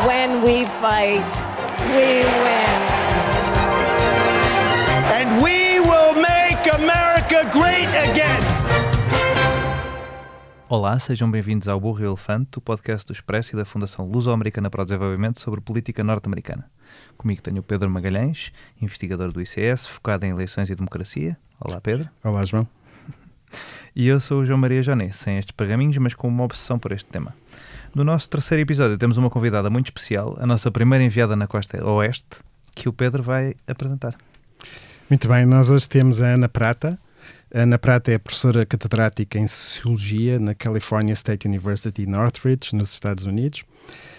When we fight, we win. And we will make America great again. Olá, sejam bem-vindos ao Burro e o Elefante, o podcast do Expresso e da Fundação Luso-Americana para o Desenvolvimento sobre política norte-americana. Comigo tenho o Pedro Magalhães, investigador do ICS, focado em eleições e democracia. Olá, Pedro. Olá, João. E eu sou o João Maria Joné, sem estes pergaminhos, mas com uma obsessão por este tema. No nosso terceiro episódio temos uma convidada muito especial, a nossa primeira enviada na costa oeste, que o Pedro vai apresentar. Muito bem, nós hoje temos a Ana Prata. A Ana Prata é professora catedrática em Sociologia na California State University Northridge, nos Estados Unidos.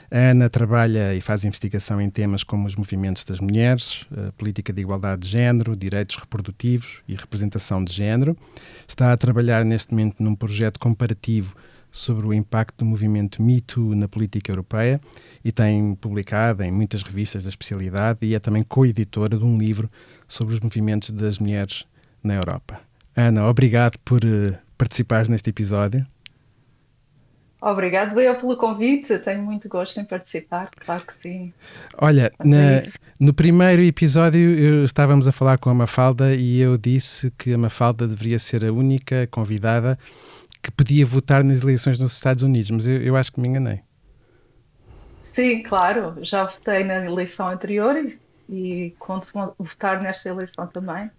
A Ana trabalha e faz investigação em temas como os movimentos das mulheres, a política de igualdade de género, direitos reprodutivos e representação de género. Está a trabalhar neste momento num projeto comparativo sobre o impacto do movimento Me Too na política europeia e tem publicado em muitas revistas da especialidade e é também co-editora de um livro sobre os movimentos das mulheres na Europa. Ana, obrigado por participares neste episódio. Obrigado eu pelo convite, tenho muito gosto em participar, claro que sim. Olha, no primeiro episódio estávamos a falar com a Mafalda e eu disse que a Mafalda deveria ser a única convidada que podia votar nas eleições nos Estados Unidos, mas eu acho que me enganei. Sim, claro, já votei na eleição anterior e conto votar nesta eleição também.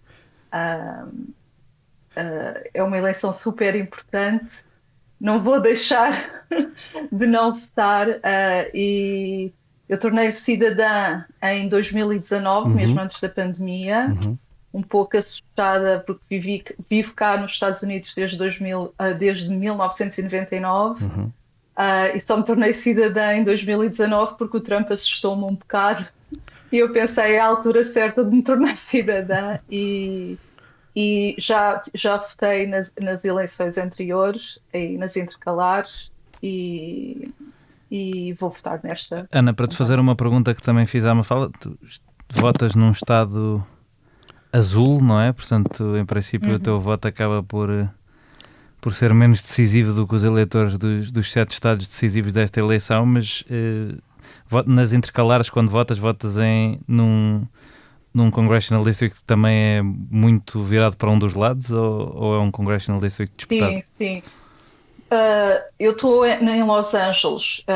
É uma eleição super importante, não vou deixar de não votar e eu tornei-me cidadã em 2019, mesmo antes da pandemia, um pouco assustada porque vivo cá nos Estados Unidos desde 1999 e só me tornei cidadã em 2019 porque o Trump assustou-me um bocado e eu pensei, é a altura certa de me tornar cidadã e já votei nas eleições anteriores e nas intercalares e vou votar nesta. Ana, para te fazer uma pergunta que também fiz à Mafalda, tu votas num estado azul, não é? Portanto, em princípio o teu voto acaba por ser menos decisivo do que os eleitores dos 7 estados decisivos desta eleição, mas nas intercalares, quando votas num Congressional District que também é muito virado para um dos lados ou é um Congressional District disputado? Sim. Eu estou em Los Angeles,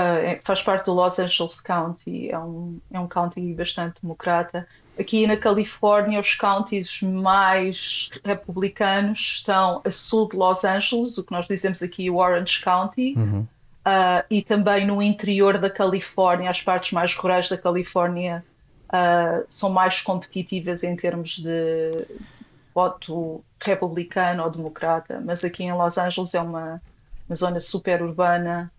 faz parte do Los Angeles County, é um county bastante democrata. Aqui na Califórnia, os counties mais republicanos estão a sul de Los Angeles, o que nós dizemos aqui o Orange County, e também no interior da Califórnia, as partes mais rurais da Califórnia são mais competitivas em termos de voto republicano ou democrata, mas aqui em Los Angeles é uma zona super urbana.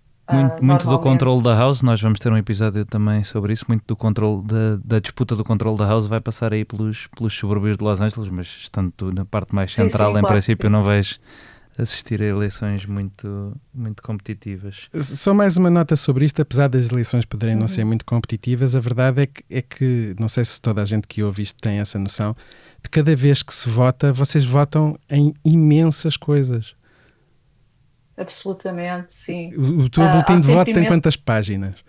Muito do controle da House, nós vamos ter um episódio também sobre isso, muito do controle da disputa do controle da House vai passar aí pelos subúrbios de Los Angeles, mas estando tu na parte mais central, em claro, princípio não vais assistir a eleições muito, muito competitivas. Só mais uma nota sobre isto, apesar das eleições poderem não ser muito competitivas, a verdade é que, não sei se toda a gente que ouve isto tem essa noção, de cada vez que se vota, vocês votam em imensas coisas. Absolutamente, sim. O teu boletim de voto tem quantas páginas?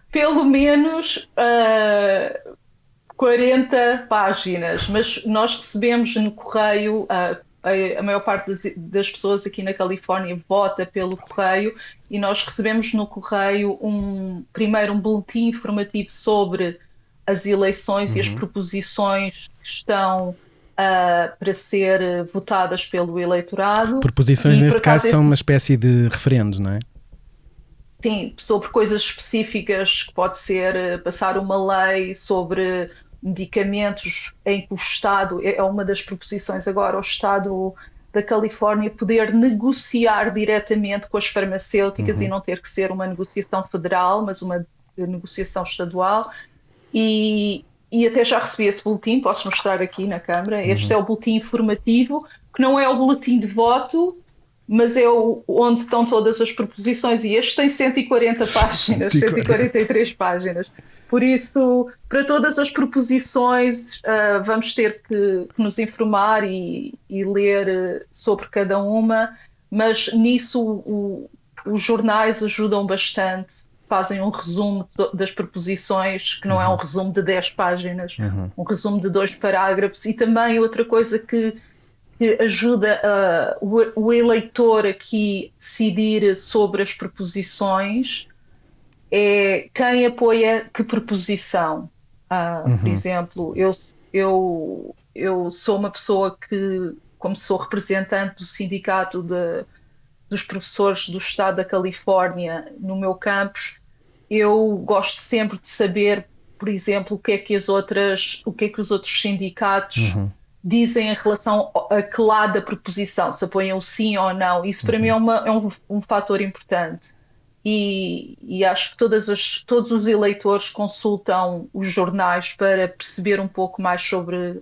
Pelo menos 40 páginas, mas nós recebemos no correio, a maior parte das pessoas aqui na Califórnia vota pelo correio e nós recebemos no correio primeiro um boletim informativo sobre as eleições e as proposições que estão para ser votadas pelo eleitorado. Proposições, neste caso, são uma espécie de referendos, não é? Sim, sobre coisas específicas, que pode ser passar uma lei sobre medicamentos em que o Estado, é uma das proposições agora, o Estado da Califórnia poder negociar diretamente com as farmacêuticas e não ter que ser uma negociação federal, mas uma negociação estadual. E até já recebi esse boletim, posso mostrar aqui na câmara. Este é o boletim informativo, que não é o boletim de voto, mas é onde estão todas as proposições. E este tem 140 páginas, 143 páginas. Por isso, para todas as proposições, vamos ter que nos informar e ler sobre cada uma, mas nisso os jornais ajudam bastante fazem um resumo das proposições, que não é um resumo de 10 páginas, um resumo de 2 parágrafos. E também outra coisa que ajuda o eleitor aqui a decidir sobre as proposições é quem apoia que proposição. Por exemplo, eu sou uma pessoa que, como sou representante do sindicato dos professores do estado da Califórnia no meu campus, eu gosto sempre de saber, por exemplo, o que é que os outros sindicatos dizem em relação a que lado da proposição, se apoiam sim ou não. Isso para mim é um fator importante. E acho que todos os eleitores consultam os jornais para perceber um pouco mais sobre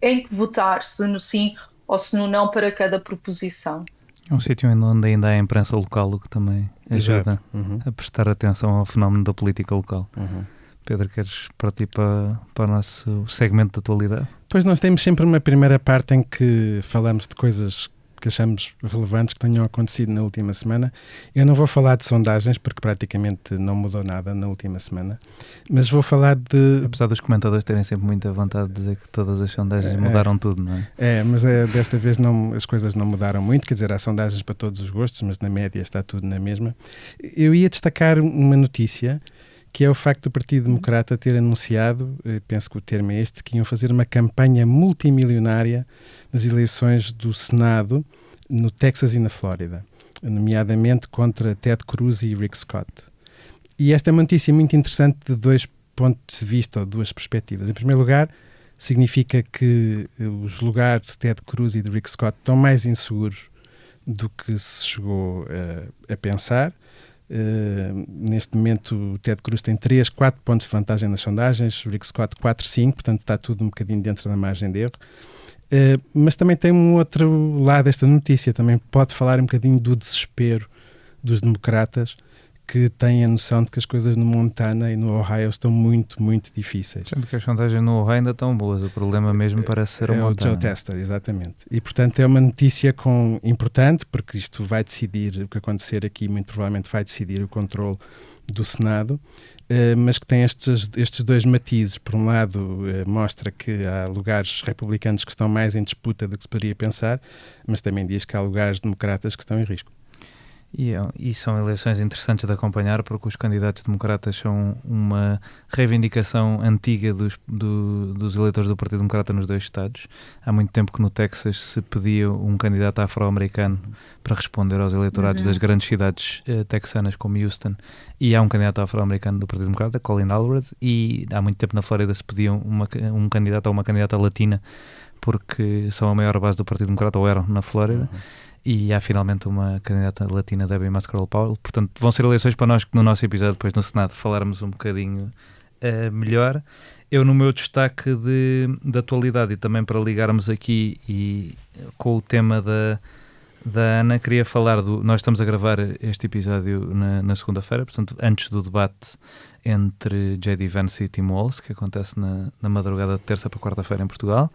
em que votar, se no sim ou se no não para cada proposição. É um sítio onde ainda há imprensa local, o que também ajuda a prestar atenção ao fenómeno da política local. Pedro, queres partir para o nosso segmento de atualidade? Pois nós temos sempre uma primeira parte em que falamos de coisas que achamos relevantes que tenham acontecido na última semana. Eu não vou falar de sondagens, porque praticamente não mudou nada na última semana, mas vou falar de... Apesar dos comentadores terem sempre muita vontade de dizer que todas as sondagens mudaram tudo, não é? Mas desta vez as coisas não mudaram muito, quer dizer, há sondagens para todos os gostos, mas na média está tudo na mesma. Eu ia destacar uma notícia, que é o facto do Partido Democrata ter anunciado, penso que o termo é este, que iam fazer uma campanha multimilionária nas eleições do Senado no Texas e na Flórida, nomeadamente contra Ted Cruz e Rick Scott. E esta é uma notícia muito interessante de 2 pontos de vista, ou 2 perspectivas. Em primeiro lugar, significa que os lugares de Ted Cruz e de Rick Scott estão mais inseguros do que se chegou a pensar. Neste momento o Ted Cruz tem 3, 4 pontos de vantagem nas sondagens, o Rick Scott 4, 5, portanto está tudo um bocadinho dentro da margem de erro. Mas também tem um outro lado desta notícia, também pode falar um bocadinho do desespero dos democratas, que têm a noção de que as coisas no Montana e no Ohio estão muito, muito difíceis. Sendo que as sondagens no Ohio ainda estão boas, o problema mesmo parece ser o Montana. O Joe Tester, exatamente. E, portanto, é uma notícia importante, porque isto vai decidir, o que acontecer aqui muito provavelmente vai decidir o controle do Senado, mas que tem estes 2 matizes. Por um lado, mostra que há lugares republicanos que estão mais em disputa do que se poderia pensar, mas também diz que há lugares democratas que estão em risco. E são eleições interessantes de acompanhar, porque os candidatos democratas são uma reivindicação antiga dos eleitores do Partido Democrata nos 2 estados. Há muito tempo que no Texas se pedia um candidato afro-americano para responder aos eleitorados das grandes cidades texanas como Houston, e há um candidato afro-americano do Partido Democrata, Colin Allred, e há muito tempo na Flórida se pedia um candidato ou uma candidata latina, porque são a maior base do Partido Democrata, ou eram, na Flórida. E há finalmente uma candidata latina, Debbie Muscarell-Powell. Portanto, vão ser eleições para nós que no nosso episódio, depois no Senado, falarmos um bocadinho melhor. Eu, no meu destaque de atualidade, e também para ligarmos aqui com o tema da Ana, queria falar nós estamos a gravar este episódio na segunda-feira, portanto, antes do debate entre J.D. Vance e Tim Walz, que acontece na madrugada de terça para quarta-feira em Portugal.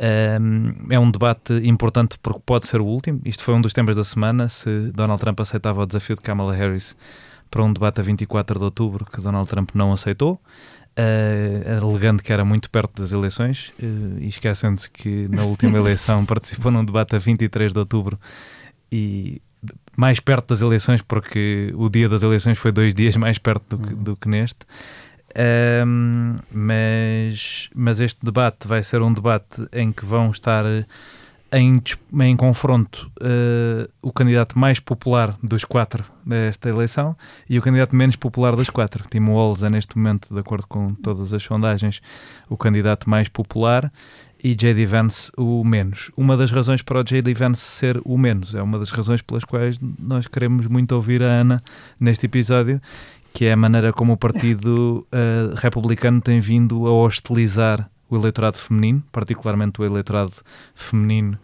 É um debate importante porque pode ser o último. Isto foi um dos temas da semana, se Donald Trump aceitava o desafio de Kamala Harris para um debate a 24 de outubro, que Donald Trump não aceitou, alegando que era muito perto das eleições, e esquecendo-se que na última eleição participou num debate a 23 de outubro e mais perto das eleições, porque o dia das eleições foi 2 dias mais perto do que neste. Mas este debate vai ser um debate em que vão estar em confronto o candidato mais popular dos 4 desta eleição e o candidato menos popular dos 4. Tim Walz é neste momento, de acordo com todas as sondagens, o candidato mais popular, e J.D. Vance o menos. Uma das razões para o J.D. Vance ser o menos é uma das razões pelas quais nós queremos muito ouvir a Ana neste episódio, que é a maneira como o Partido Republicano tem vindo a hostilizar o eleitorado feminino, particularmente o eleitorado feminino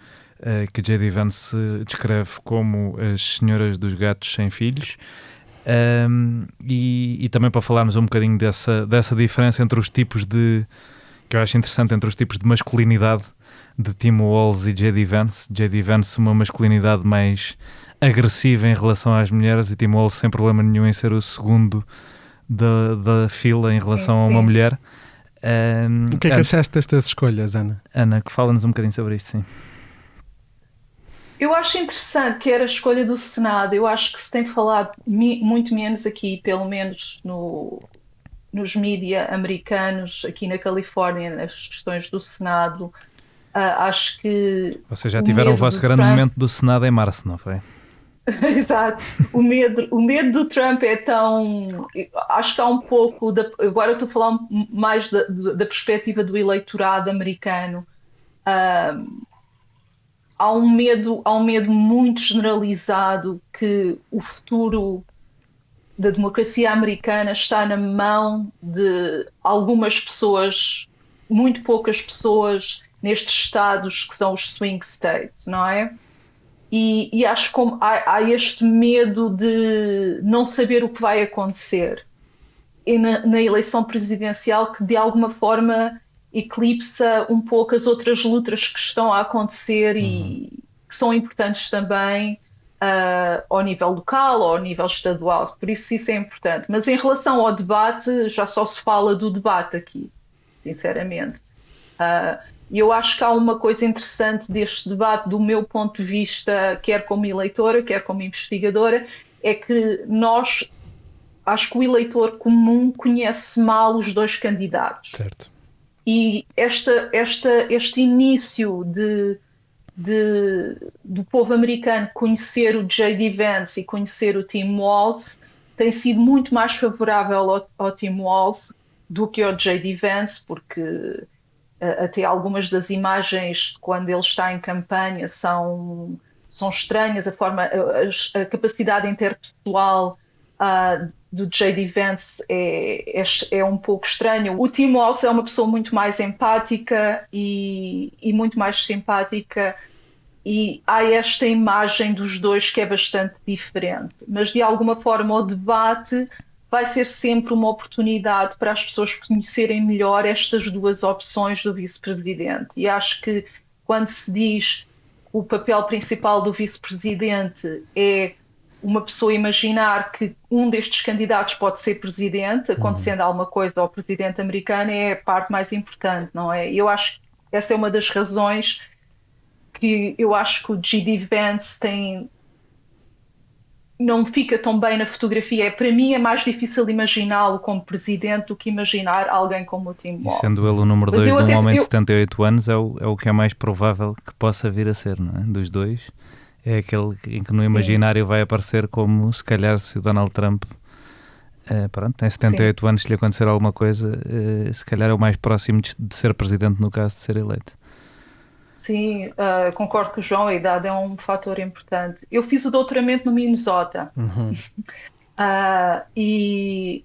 que J.D. Vance descreve como as senhoras dos gatos sem filhos, e também para falarmos um bocadinho dessa diferença entre os tipos que eu acho interessante, entre os tipos de masculinidade de Tim Walz e J.D. Vance. J.D. Vance uma masculinidade mais agressiva em relação às mulheres e Tim Walz sem problema nenhum em ser o segundo da fila em relação a uma mulher. O que é que achaste destas escolhas, Ana? Ana, que fala-nos um bocadinho sobre isto, sim. Eu acho interessante que era a escolha do Senado. Eu acho que se tem falado muito menos aqui, pelo menos nos mídia americanos, aqui na Califórnia, nas questões do Senado. Acho que... Vocês já tiveram o vosso grande momento do Senado em março, não foi? Exato. O medo do Trump é tão... Acho que há um pouco... Agora eu estou a falar mais da perspectiva do eleitorado americano. Há um medo muito generalizado que o futuro da democracia americana está na mão de algumas pessoas, muito poucas pessoas, nestes estados que são os swing states, não é? E acho que há este medo de não saber o que vai acontecer e na eleição presidencial que de alguma forma eclipsa um pouco as outras lutas que estão a acontecer e que são importantes também ao nível local ou ao nível estadual, por isso é importante. Mas em relação ao debate, já só se fala do debate aqui, sinceramente. E eu acho que há uma coisa interessante deste debate, do meu ponto de vista, quer como eleitora, quer como investigadora, é que acho que o eleitor comum conhece mal os dois candidatos. Certo. E este início do povo americano conhecer o J.D. Vance e conhecer o Tim Walz tem sido muito mais favorável ao Tim Walz do que ao J.D. Vance, porque até algumas das imagens de quando ele está em campanha são estranhas, a capacidade interpessoal do J.D. Vance é um pouco estranha. O Tim Walz é uma pessoa muito mais empática e muito mais simpática, e há esta imagem dos dois que é bastante diferente. Mas, de alguma forma, o debate vai ser sempre uma oportunidade para as pessoas conhecerem melhor estas duas opções do vice-presidente. E acho que quando se diz que o papel principal do vice-presidente é uma pessoa imaginar que um destes candidatos pode ser presidente, acontecendo alguma coisa ao presidente americano, é a parte mais importante, não é? Eu acho que essa é uma das razões que eu acho que o J.D. Vance não fica tão bem na fotografia. Para mim é mais difícil imaginá-lo como presidente do que imaginar alguém como o Tim Walz. Sendo ele o número 2 de um homem de 78 anos, é o que é mais provável que possa vir a ser, não é? Dos dois. É aquele em que no imaginário vai aparecer como, se calhar, se o Donald Trump tem 78 anos, se lhe acontecer alguma coisa, se calhar é o mais próximo de ser presidente no caso de ser eleito. Sim, concordo com o João, a idade é um fator importante. Eu fiz o doutoramento no Minnesota e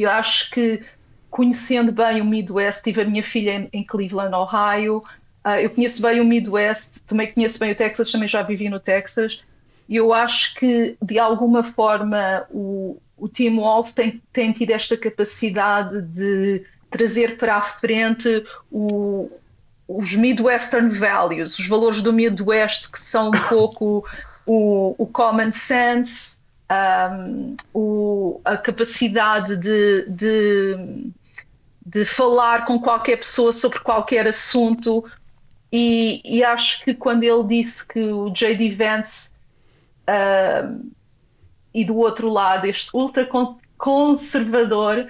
acho que, conhecendo bem o Midwest, tive a minha filha em Cleveland, Ohio. Eu conheço bem o Midwest, também conheço bem o Texas, também já vivi no Texas, e eu acho que, de alguma forma, o Tim Walz tem tido esta capacidade de trazer para a frente os Midwestern values, os valores do Midwest, que são um pouco o common sense, a capacidade de falar com qualquer pessoa sobre qualquer assunto. E acho que quando ele disse que o J.D. Vance e do outro lado este ultraconservador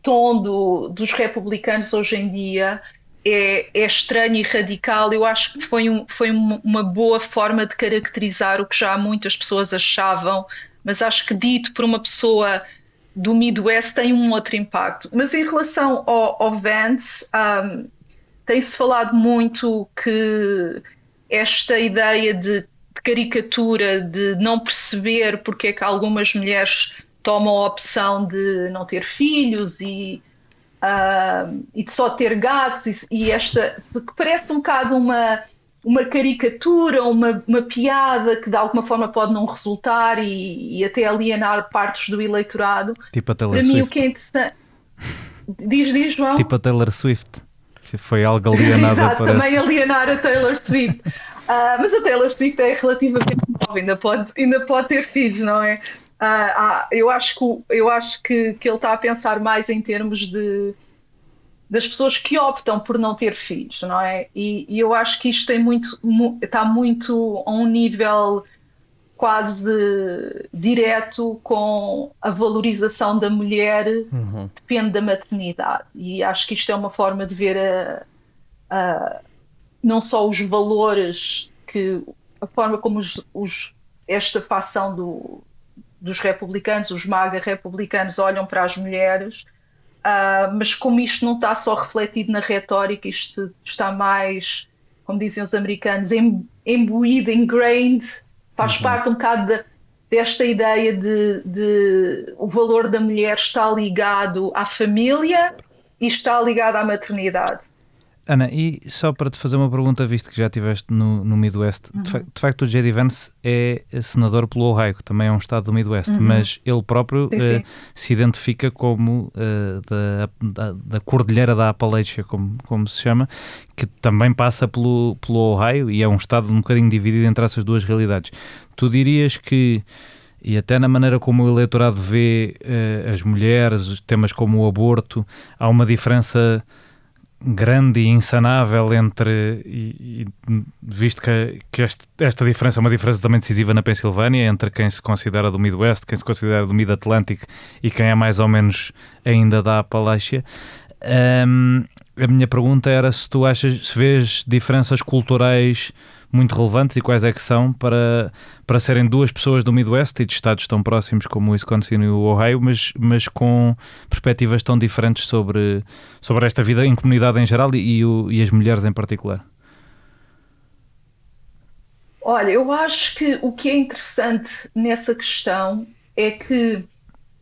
tom dos republicanos hoje em dia é estranho e radical, eu acho que foi uma boa forma de caracterizar o que já muitas pessoas achavam, mas acho que dito por uma pessoa do Midwest tem um outro impacto. Mas em relação ao Vance, tem-se falado muito que esta ideia de caricatura, de não perceber porque é que algumas mulheres tomam a opção de não ter filhos e de só ter gatos, e esta, que parece um bocado uma caricatura, uma piada que de alguma forma pode não resultar e até alienar partes do eleitorado. Tipo a Taylor Para Swift. mim o que é interessante... Diz, João? Tipo a Taylor Swift. Foi algo alienado. Exato, também alienar a Taylor Swift. Mas a Taylor Swift é relativamente nova, ainda pode ter filhos, não é? Eu acho que ele está a pensar mais em termos das pessoas que optam por não ter filhos, não é? E eu acho que isto está muito a um nível quase direto com a valorização da mulher, depende da maternidade. E acho que isto é uma forma de ver não só os valores, a forma como esta facção dos republicanos, os MAGA republicanos, olham para as mulheres, mas como isto não está só refletido na retórica, isto está mais, como dizem os americanos, imbuído, ingrained, faz parte um bocado desta ideia de o valor da mulher está ligado à família e está ligado à maternidade. Ana, e só para te fazer uma pergunta, visto que já estiveste no Midwest, de facto o J.D. Vance é senador pelo Ohio, que também é um estado do Midwest, mas ele próprio se identifica como da Cordilheira da Appalachia, como se chama, que também passa pelo Ohio e é um estado um bocadinho dividido entre essas duas realidades. Tu dirias que, e até na maneira como o eleitorado vê as mulheres, os temas como o aborto, há uma diferença grande e insanável visto que esta diferença é uma diferença também decisiva na Pensilvânia, entre quem se considera do Midwest, quem se considera do Mid-Atlântico e quem é mais ou menos ainda da Appalachia. A minha pergunta era se se vês diferenças culturais muito relevantes e quais é que são para serem duas pessoas do Midwest e de estados tão próximos como o Wisconsin e o Ohio, mas com perspectivas tão diferentes sobre esta vida em comunidade em geral e as mulheres em particular. Olha, eu acho que o que é interessante nessa questão é que,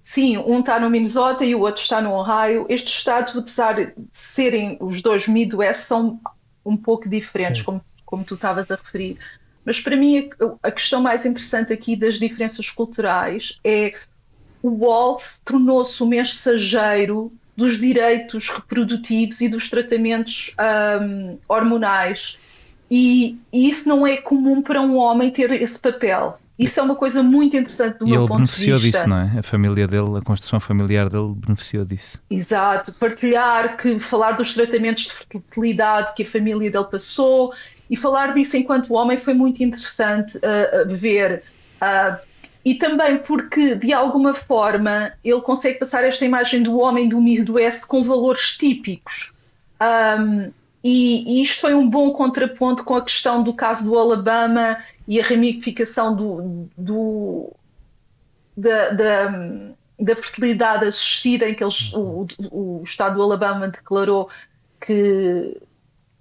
sim, um está no Minnesota e o outro está no Ohio. Estes estados, apesar de serem os dois Midwest, são um pouco diferentes, como tu estavas a referir. Mas para mim a questão mais interessante aqui das diferenças culturais é o Walz tornou-se o mensageiro dos direitos reprodutivos e dos tratamentos hormonais. E isso não é comum para um homem ter esse papel. Isso é uma coisa muito interessante do meu ponto de vista. E ele beneficiou disso, não é? A família dele, a construção familiar dele beneficiou disso. Exato. Falar dos tratamentos de fertilidade que a família dele passou e falar disso enquanto homem foi muito interessante ver. E também porque, de alguma forma, ele consegue passar esta imagem do homem do Midwest com valores típicos. E isto foi um bom contraponto com a questão do caso do Alabama e a ramificação da fertilidade assistida, em que o estado do Alabama declarou que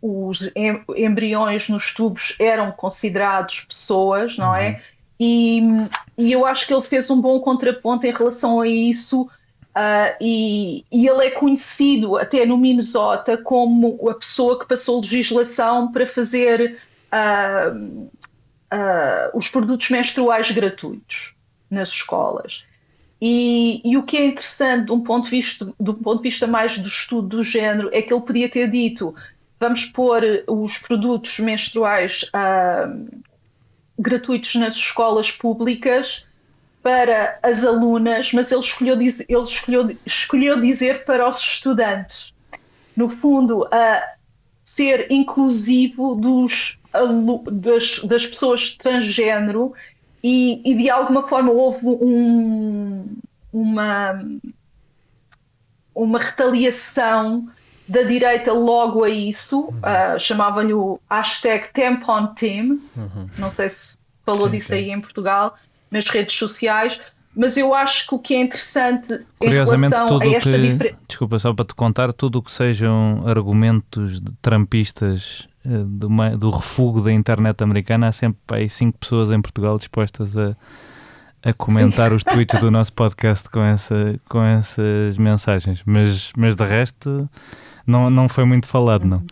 os embriões nos tubos eram considerados pessoas, não é? E eu acho que ele fez um bom contraponto em relação a isso. E ele é conhecido até no Minnesota como a pessoa que passou legislação para fazer os produtos menstruais gratuitos nas escolas. E o que é interessante do ponto de vista mais do estudo do género é que ele podia ter dito: vamos pôr os produtos menstruais gratuitos nas escolas públicas para as alunas, mas ele escolheu dizer para os estudantes. No fundo, ser inclusivo das pessoas transgênero e de alguma forma houve uma retaliação da direita logo a isso. Chamavam-lhe o #TamponTeam. Não sei se falou disso aí em Portugal, nas redes sociais, mas eu acho que o que é interessante em relação a esta diferença... Desculpa, só para te contar, tudo o que sejam argumentos trampistas do refúgio da internet americana, há sempre aí 5 pessoas em Portugal dispostas a comentar os tweets do nosso podcast com essas mensagens, mas de resto não foi muito falado, não.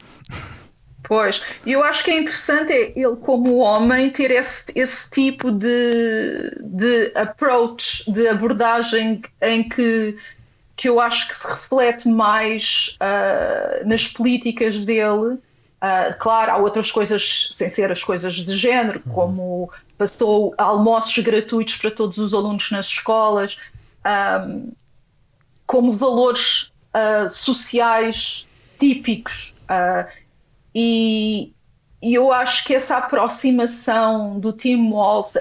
Pois, eu acho que é interessante ele, como homem, ter esse tipo de approach, de abordagem em que que eu acho que se reflete mais nas políticas dele. Claro, há outras coisas sem ser as coisas de género, como passou almoços gratuitos para todos os alunos nas escolas, como valores sociais típicos. E eu acho que essa aproximação do Tim Walz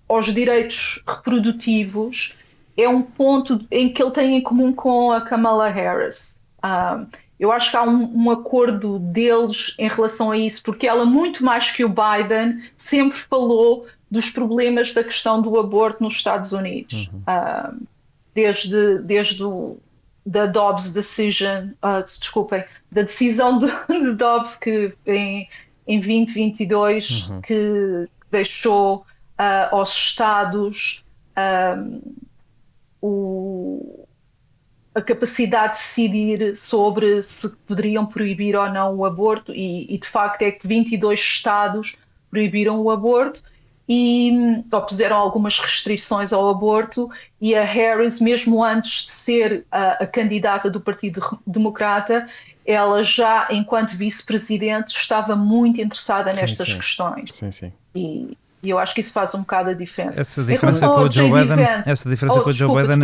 aos direitos reprodutivos é um ponto em que ele tem em comum com a Kamala Harris. Eu acho que há um acordo deles em relação a isso, porque ela, muito mais que o Biden, sempre falou dos problemas da questão do aborto nos Estados Unidos. Desde da Dobbs Decision, da decisão de Dobbs que em 2022 que deixou aos Estados a capacidade de decidir sobre se poderiam proibir ou não o aborto, e de facto é que 22 Estados proibiram o aborto ou puseram algumas restrições ao aborto, e a Harris, mesmo antes de ser a candidata do Partido Democrata, ela já, enquanto vice-presidente, estava muito interessada nestas questões. Sim. E eu acho que isso faz um bocado a diferença. Essa diferença com o Joe Biden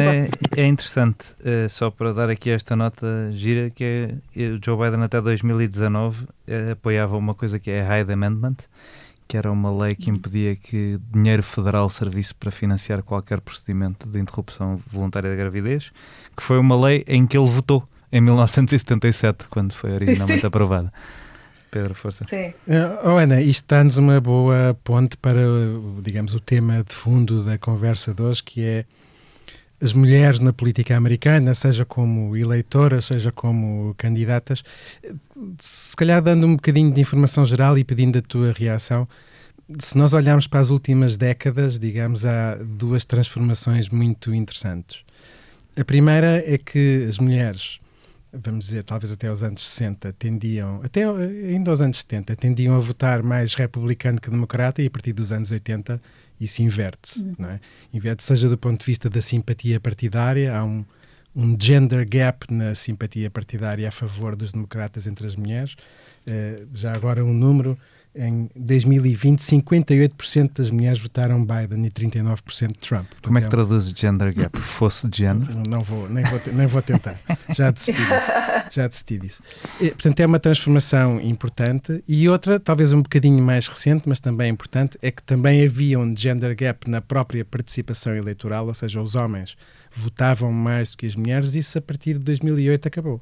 é interessante. Só para dar aqui esta nota gira, que o Joe Biden até 2019 apoiava uma coisa que é a Hyde Amendment, que era uma lei que impedia que dinheiro federal servisse para financiar qualquer procedimento de interrupção voluntária da gravidez, que foi uma lei em que ele votou em 1977, quando foi originalmente aprovada. Pedro, força. Sim. Ana, isto dá-nos uma boa ponte para, digamos, o tema de fundo da conversa de hoje, que é as mulheres na política americana, seja como eleitoras, seja como candidatas. Se calhar dando um bocadinho de informação geral e pedindo a tua reação, se nós olharmos para as últimas décadas, digamos, há duas transformações muito interessantes. A primeira é que as mulheres, vamos dizer, talvez até aos anos 60, até ainda aos anos 70, tendiam a votar mais republicano que democrata, e a partir dos anos 80 isso inverte-se, não é? Inverte, seja do ponto de vista da simpatia partidária, há um gender gap na simpatia partidária a favor dos democratas entre as mulheres. Já agora um número, em 2020, 58% das mulheres votaram Biden e 39% Trump. Portanto, como é que traduz gender gap? Fosse de género? Nem vou tentar. Já decidi disso. Portanto, é uma transformação importante. E outra, talvez um bocadinho mais recente, mas também importante, é que também havia um gender gap na própria participação eleitoral, ou seja, os homens votavam mais do que as mulheres, e isso a partir de 2008 acabou.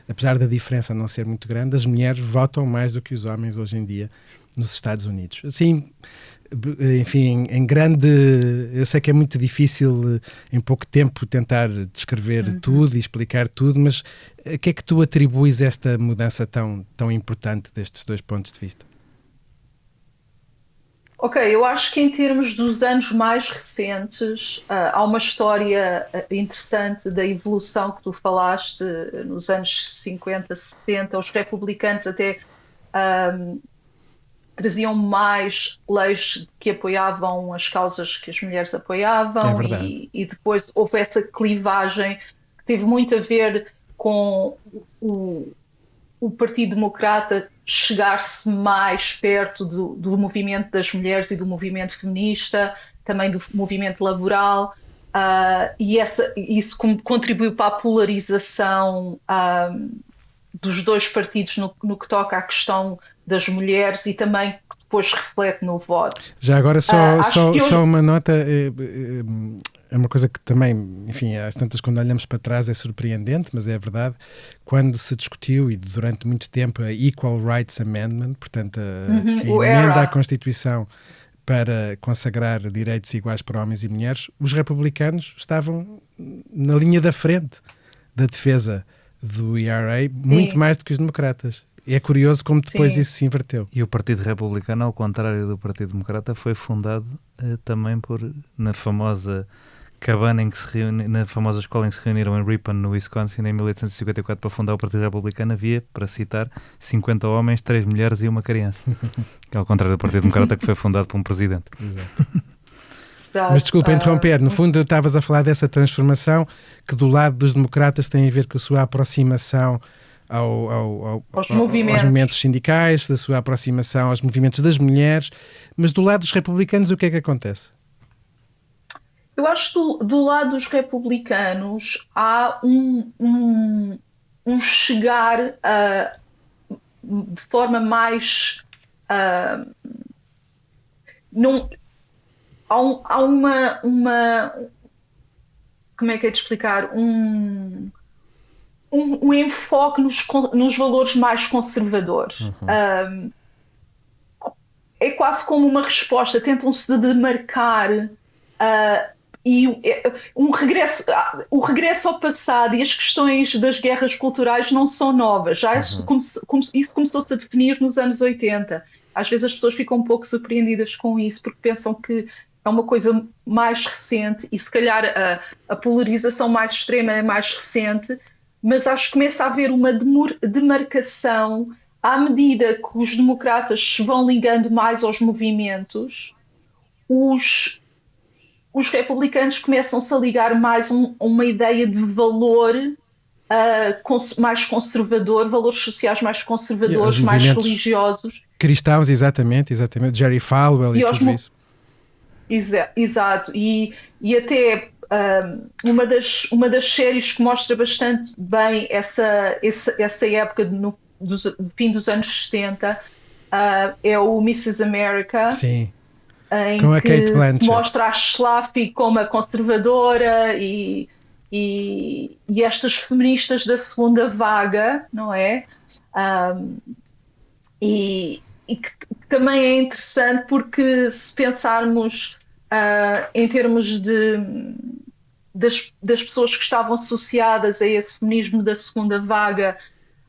Apesar da diferença não ser muito grande, as mulheres votam mais do que os homens hoje em dia nos Estados Unidos. Assim, enfim, em grande... Eu sei que é muito difícil em pouco tempo tentar descrever tudo e explicar tudo, mas a que é que tu atribuis esta mudança tão importante destes dois pontos de vista? Ok, eu acho que em termos dos anos mais recentes, há uma história interessante da evolução que tu falaste nos anos 50, 60. Os republicanos até traziam mais leis que apoiavam as causas que as mulheres apoiavam, e depois houve essa clivagem que teve muito a ver com o Partido Democrata chegar-se mais perto do movimento das mulheres e do movimento feminista, também do movimento laboral, e isso contribuiu para a polarização dos dois partidos no que toca à questão das mulheres, e também que depois reflete no voto. Já agora só uma nota, é uma coisa que também, enfim, às tantas, quando olhamos para trás é surpreendente, mas é verdade. Quando se discutiu, e durante muito tempo, a Equal Rights Amendment, portanto a emenda à Constituição para consagrar direitos iguais para homens e mulheres, os republicanos estavam na linha da frente da defesa do ERA, muito mais do que os democratas. É curioso como depois isso se inverteu. E o Partido Republicano, ao contrário do Partido Democrata, foi fundado também na famosa cabana em que se reuniu, na famosa escola em que se reuniram em Ripon, no Wisconsin, em 1854, para fundar o Partido Republicano. Havia, para citar, 50 homens, 3 mulheres e uma criança. Ao contrário do Partido Democrata, que foi fundado por um presidente. Exato. Mas desculpa interromper, no fundo estavas a falar dessa transformação que do lado dos democratas tem a ver com a sua aproximação aos movimentos sindicais, da sua aproximação aos movimentos das mulheres, mas do lado dos republicanos o que é que acontece? Eu acho que do lado dos republicanos há um chegar de forma mais... há uma... Como é que é de explicar? Um enfoque nos valores mais conservadores. É quase como uma resposta, tentam-se demarcar e o regresso ao passado e as questões das guerras culturais não são novas. Já isso começou-se a definir nos anos 80. Às vezes as pessoas ficam um pouco surpreendidas com isso, porque pensam que é uma coisa mais recente e se calhar a polarização mais extrema é mais recente, mas acho que começa a haver uma demarcação à medida que os democratas se vão ligando mais aos movimentos, os republicanos começam-se a ligar mais a uma ideia de valor mais conservador, valores sociais mais conservadores, mais religiosos. Cristãos, exatamente, Jerry Falwell e tudo isso. Exato, e até uma das séries que mostra bastante bem essa época do fim dos anos 70 é o Mrs. America. Sim. Em com a que Kate Blanchett. Se mostra a Schlafly como a conservadora e estas feministas da segunda vaga, não é? E que também é interessante porque se pensarmos em termos das pessoas que estavam associadas a esse feminismo da segunda vaga,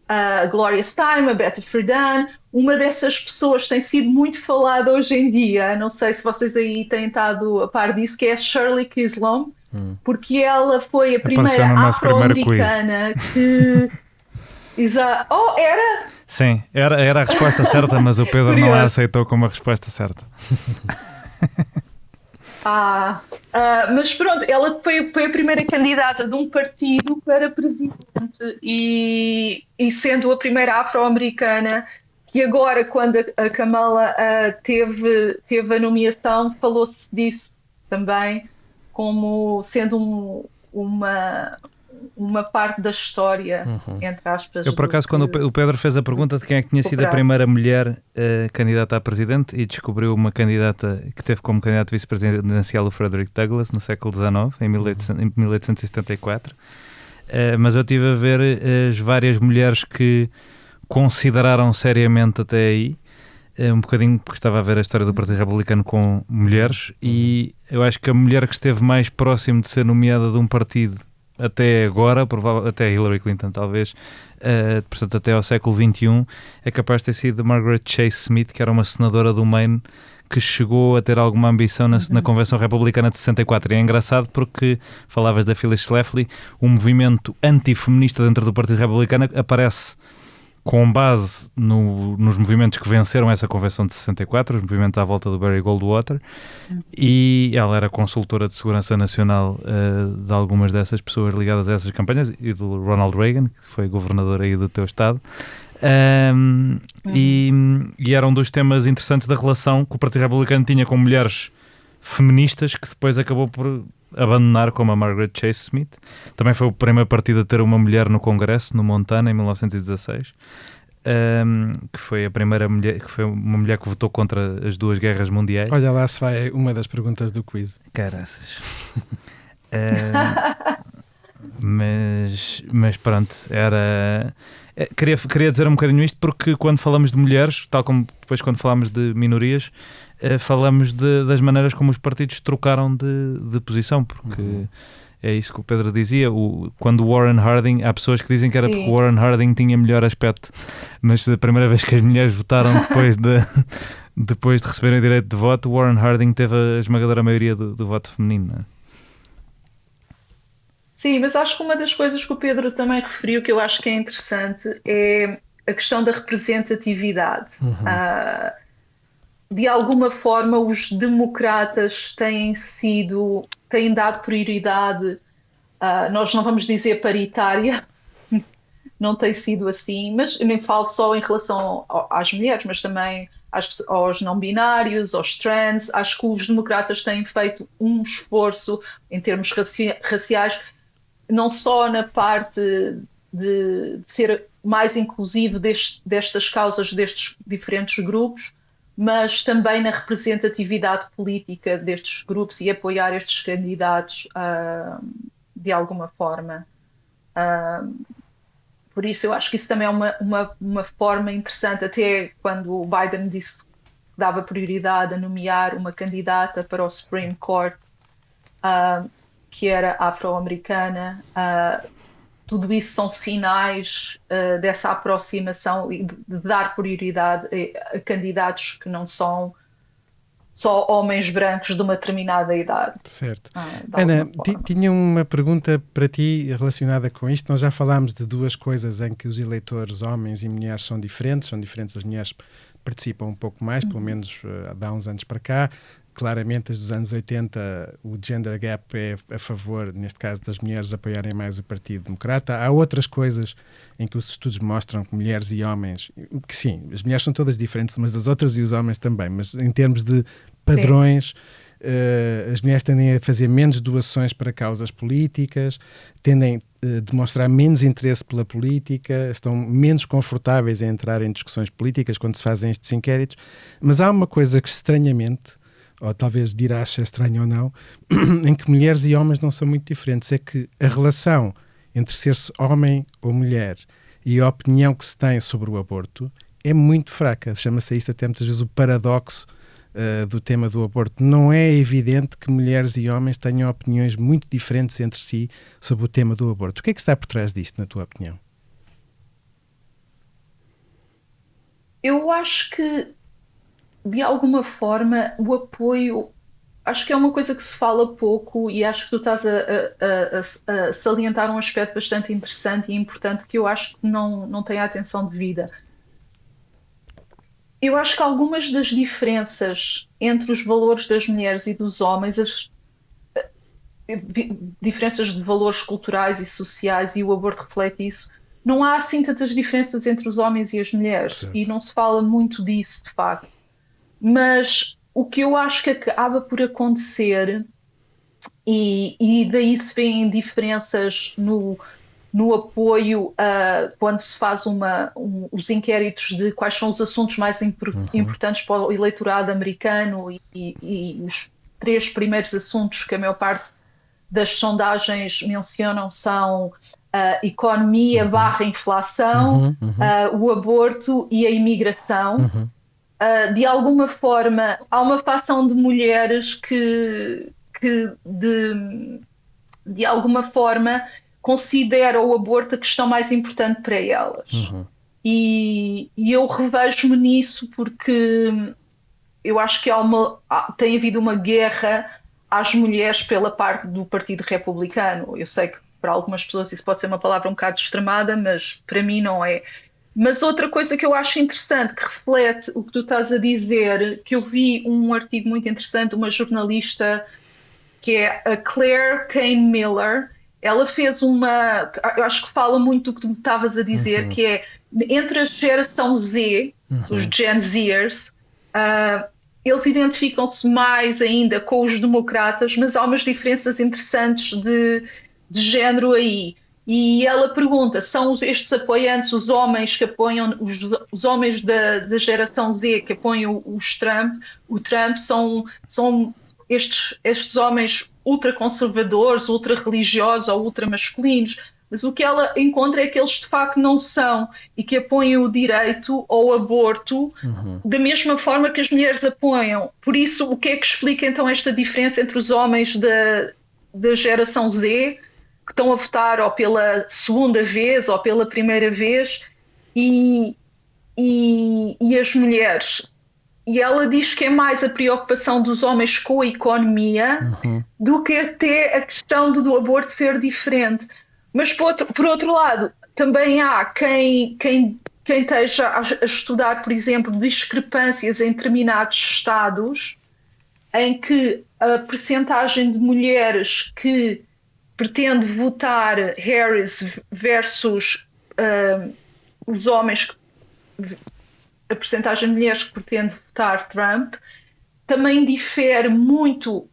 a Gloria Steinem, a Betty Friedan, uma dessas pessoas tem sido muito falada hoje em dia, não sei se vocês aí têm estado a par disso, que é a Shirley Chisholm, porque ela foi a primeira afro-americana que... Oh, era? Sim, era a resposta certa, mas o Pedro não a aceitou como a resposta certa. Mas pronto, ela foi a primeira candidata de um partido para presidente e sendo a primeira afro-americana, que agora, quando a Kamala teve a nomeação, falou-se disso também como sendo uma parte da história, entre aspas. Eu, por acaso, quando o Pedro fez a pergunta de quem é que tinha sido a primeira mulher candidata a presidente, e descobriu uma candidata que teve como candidato vice-presidencial o Frederick Douglass no século XIX, em 1874. Mas eu estive a ver as várias mulheres que consideraram seriamente até aí, um bocadinho porque estava a ver a história do Partido Republicano com mulheres, e eu acho que a mulher que esteve mais próximo de ser nomeada de um partido até agora, até Hillary Clinton talvez, portanto até ao século XXI, é capaz de ter sido Margaret Chase Smith, que era uma senadora do Maine que chegou a ter alguma ambição na Convenção Republicana de 64. E é engraçado porque falavas da Phyllis Schlafly, o movimento antifeminista dentro do Partido Republicano aparece com base nos movimentos que venceram essa Convenção de 64, os movimentos à volta do Barry Goldwater, e ela era consultora de segurança nacional de algumas dessas pessoas ligadas a essas campanhas, e do Ronald Reagan, que foi governador aí do teu estado, e era um dos temas interessantes da relação que o Partido Republicano tinha com mulheres feministas, que depois acabou por abandonar, como a Margaret Chase Smith. Também foi o primeiro partido a ter uma mulher no Congresso, no Montana, em 1916, que foi a primeira mulher, que foi uma mulher que votou contra as duas guerras mundiais. Olha lá se vai uma das perguntas do quiz. Caraças. Mas pronto, queria dizer um bocadinho isto porque quando falamos de mulheres, tal como depois quando falamos de minorias, falamos das maneiras como os partidos trocaram de posição, porque é isso que o Pedro dizia, quando Warren Harding, há pessoas que dizem que era porque Warren Harding tinha melhor aspecto, mas da primeira vez que as mulheres votaram depois de receberem o direito de voto, Warren Harding teve a esmagadora maioria do voto feminino, não é? Sim, mas acho que uma das coisas que o Pedro também referiu, que eu acho que é interessante, é a questão da representatividade. de alguma forma os democratas têm dado prioridade, nós não vamos dizer paritária, não tem sido assim, mas nem falo só em relação às mulheres, mas também aos não binários, aos trans. Acho que os democratas têm feito um esforço em termos raciais, não só na parte de ser mais inclusivo destas causas, destes diferentes grupos, mas também na representatividade política destes grupos e apoiar estes candidatos de alguma forma. Por isso eu acho que isso também é uma forma interessante, até quando o Biden disse que dava prioridade a nomear uma candidata para o Supreme Court, que era afro-americana. Tudo isso são sinais dessa aproximação e de dar prioridade a candidatos que não são só homens brancos de uma determinada idade. Certo. Ana, tinha uma pergunta para ti relacionada com isto. Nós já falámos de duas coisas em que os eleitores, homens e mulheres, são diferentes. As mulheres participam um pouco mais, pelo menos há uns anos para cá. Claramente, desde os anos 80, o gender gap é a favor, neste caso, das mulheres apoiarem mais o Partido Democrata. Há outras coisas em que os estudos mostram que mulheres e homens, que sim, as mulheres são todas diferentes umas das outras e os homens também, mas em termos de padrões, as mulheres tendem a fazer menos doações para causas políticas, tendem a demonstrar menos interesse pela política, estão menos confortáveis em entrar em discussões políticas quando se fazem estes inquéritos. Mas há uma coisa que, estranhamente, ou talvez dirás se é estranho ou não, em que mulheres e homens não são muito diferentes, é que a relação entre ser-se homem ou mulher e a opinião que se tem sobre o aborto é muito fraca. Chama-se isto até muitas vezes o paradoxo do tema do aborto. Não é evidente que mulheres e homens tenham opiniões muito diferentes entre si sobre o tema do aborto. O que é que está por trás disto, na tua opinião? Eu acho que, de alguma forma, o apoio, acho que é uma coisa que se fala pouco e acho que tu estás a salientar um aspecto bastante interessante e importante que eu acho que não tem a atenção devida. Eu acho que algumas das diferenças entre os valores das mulheres e dos homens, as diferenças de valores culturais e sociais, e o aborto reflete isso, não há assim tantas diferenças entre os homens e as mulheres, certo. E não se fala muito disso, de facto. Mas o que eu acho que acaba por acontecer, e daí se vêem diferenças no apoio quando se faz os inquéritos de quais são os assuntos mais importantes para o eleitorado americano e os 3 primeiros assuntos que a maior parte das sondagens mencionam são a economia / inflação, o aborto e a imigração. De alguma forma, há uma fação de mulheres que de alguma forma considera o aborto a questão mais importante para elas. E eu revejo-me nisso porque eu acho que tem havido uma guerra às mulheres pela parte do Partido Republicano. Eu sei que para algumas pessoas isso pode ser uma palavra um bocado extremada, mas para mim não é. Mas outra coisa que eu acho interessante, que reflete o que tu estás a dizer, que eu vi um artigo muito interessante, uma jornalista que é a Claire Kane Miller, ela fez eu acho que fala muito do que tu estavas a dizer, que é entre a geração Z, os Gen Zers, eles identificam-se mais ainda com os democratas, mas há umas diferenças interessantes de género aí. E ela pergunta, são estes apoiantes, os homens que apoiam, os homens da geração Z que apoiam o Trump são estes homens ultraconservadores, ultra-religiosos ou ultramasculinos, mas o que ela encontra é que eles de facto não são e que apoiam o direito ao aborto da mesma forma que as mulheres apoiam. Por isso, o que é que explica então esta diferença entre os homens da geração Z que estão a votar ou pela segunda vez ou pela primeira vez e as mulheres? E ela diz que é mais a preocupação dos homens com a economia do que até a questão do aborto ser diferente. Mas, por outro lado, também há quem quem esteja a estudar, por exemplo, discrepâncias em determinados estados em que a percentagem de mulheres que pretende votar Harris versus os homens, a percentagem de mulheres que pretende votar Trump, também difere muito